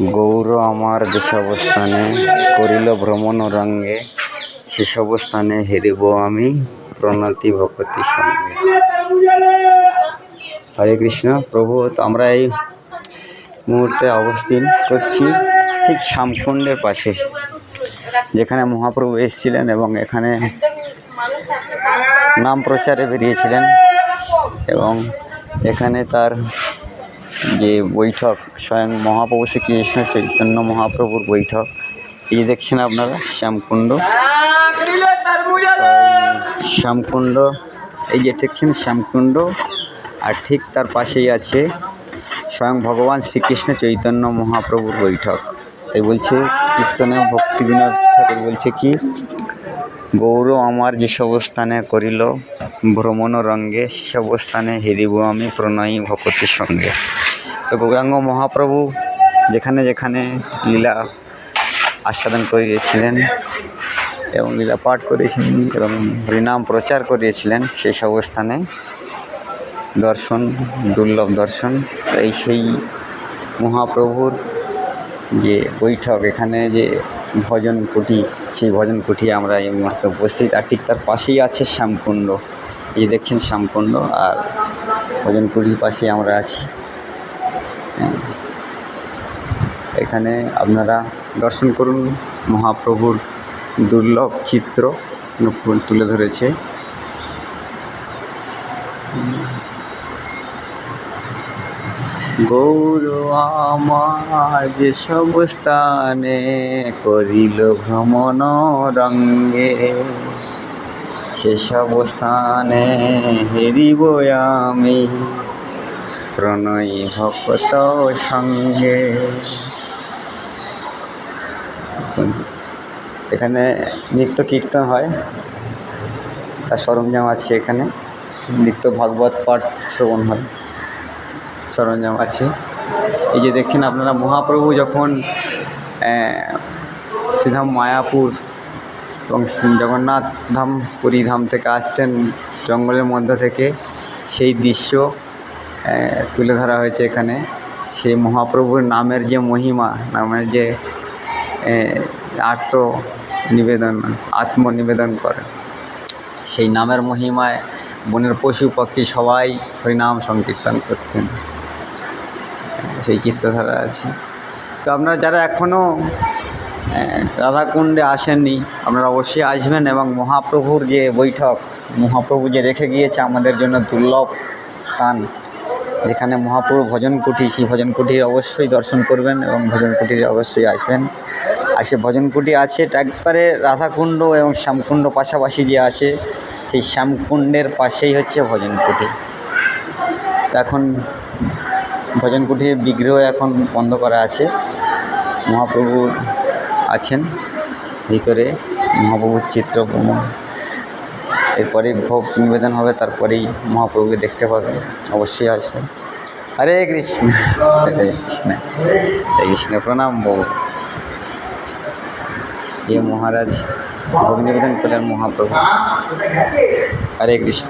গৌর আমার যেসব স্থানে করিল ভ্রমণ রঙ্গে, সেসব স্থানে হেরিব আমি প্রণতি ভকতি সঙ্গে। হরে কৃষ্ণ। প্রভু, তো আমরা এই মুহূর্তে অবস্থান করছি ঠিক শ্যামকুণ্ডের পাশে, যেখানে মহাপ্রভু এসেছিলেন এবং এখানে নাম প্রচারে বেরিয়েছিলেন, এবং এখানে তার যে বৈঠক, স্বয়ং মহাপ্রভু শ্রীকৃষ্ণ চৈতন্য মহাপ্রভুর বৈঠক, এই দেখছেন আপনারা শ্যামকুণ্ড। শ্যামকুণ্ড, এই যে দেখছেন শ্যামকুণ্ড, আর ঠিক তার পাশেই আছে স্বয়ং ভগবান শ্রীকৃষ্ণ চৈতন্য মহাপ্রভুর বৈঠক। তাই বলছে কীর্তনে ভক্তি বিনোদ ঠাকুর বলছে কি, গৌর আমার যেসব স্থানে করিল ভ্রমণ রঙ্গে, সেসব স্থানে হেরিব আমি প্রণয়ী ভকতির সঙ্গে। তো গৌরাঙ্গ মহাপ্রভু যেখানে যেখানে লীলা আস্বাদন করিয়েছিলেন এবং লীলা পাঠ করেছিলেন এবং হরিনাম প্রচার করিয়েছিলেন, সেসব স্থানে দর্শন, দুর্লভ দর্শন। এই সেই মহাপ্রভুর যে বৈঠক, এখানে যে ভজন কুটি, সেই ভজন কুটি আমরা এই মুহূর্তে উপস্থিত, আর ঠিক তার পাশেই আছে শ্যামকুণ্ড। এই দেখছেন শ্যামকুণ্ড, আর ভজন কুটির পাশে আমরা আছি। এখানে আপনারা দর্শন করুন, মহাপ্রভুর দুর্লভ চিত্র তুলে ধরেছে। গৌর আমার যেসব স্থানে করিল ভ্রমণ রঙ্গে, সেসব স্থানে হেরিব আমি প্রণয়ী ভকত সঙ্গে। এখানে নিত্য কীর্তন হয়, তার সরঞ্জাম আছে। এখানে নিত্য ভাগবত পাঠ শ্রবণ হয়, সরঞ্জাম আছে। এই যে দেখছেন আপনারা, মহাপ্রভু যখন শ্রীধাম মায়াপুর এবং জগন্নাথ ধাম পুরী ধাম থেকে আসতেন জঙ্গলের মধ্য থেকে, সেই দৃশ্য তুলে ধরা হয়েছে এখানে। সেই মহাপ্রভুর নামের যে মহিমা, নামের যে আত্মনিবেদন করে, সেই নামের মহিমায় বনের পশু পাখি সবাই হরিনাম সংকীর্তন করছেন, সেই চিত্রধারা আছে। তো আপনারা যারা এখনও রাধাকুণ্ডে আসেননি, আপনারা অবশ্যই আসবেন, এবং মহাপ্রভুর যে বৈঠক, মহাপ্রভু যে রেখে গিয়েছে আমাদের জন্য দুর্লভ স্থান, যেখানে মহাপ্রভু ভজন কুটি, সেই ভজন কুটির অবশ্যই দর্শন করবেন এবং ভজন কুটিরে অবশ্যই আসবেন। আর সে ভজন কুটি আছে একবারে রাধাকুণ্ড এবং শ্যামকুণ্ড পাশাপাশি যে আছে, সেই শ্যামকুণ্ডের পাশেই হচ্ছে ভজন কুটি। তো এখন ভজন কুটির বিগ্রহ এখন বন্ধ করা আছে, মহাপ্রভু আছেন ভিতরে, মহাপ্রভুর চিত্র। এরপরে ভোগ নিবেদন হবে, তারপরেই মহাপ্রভুকে দেখতে পাবেন, অবশ্যই আসবেন। হরে কৃষ্ণ, হরে কৃষ্ণ, হরে কৃষ্ণ। প্রণাম বহু। এ মহারাজ ভোগ নিবেদন করলেন মহাপ্রভু। হরে কৃষ্ণ।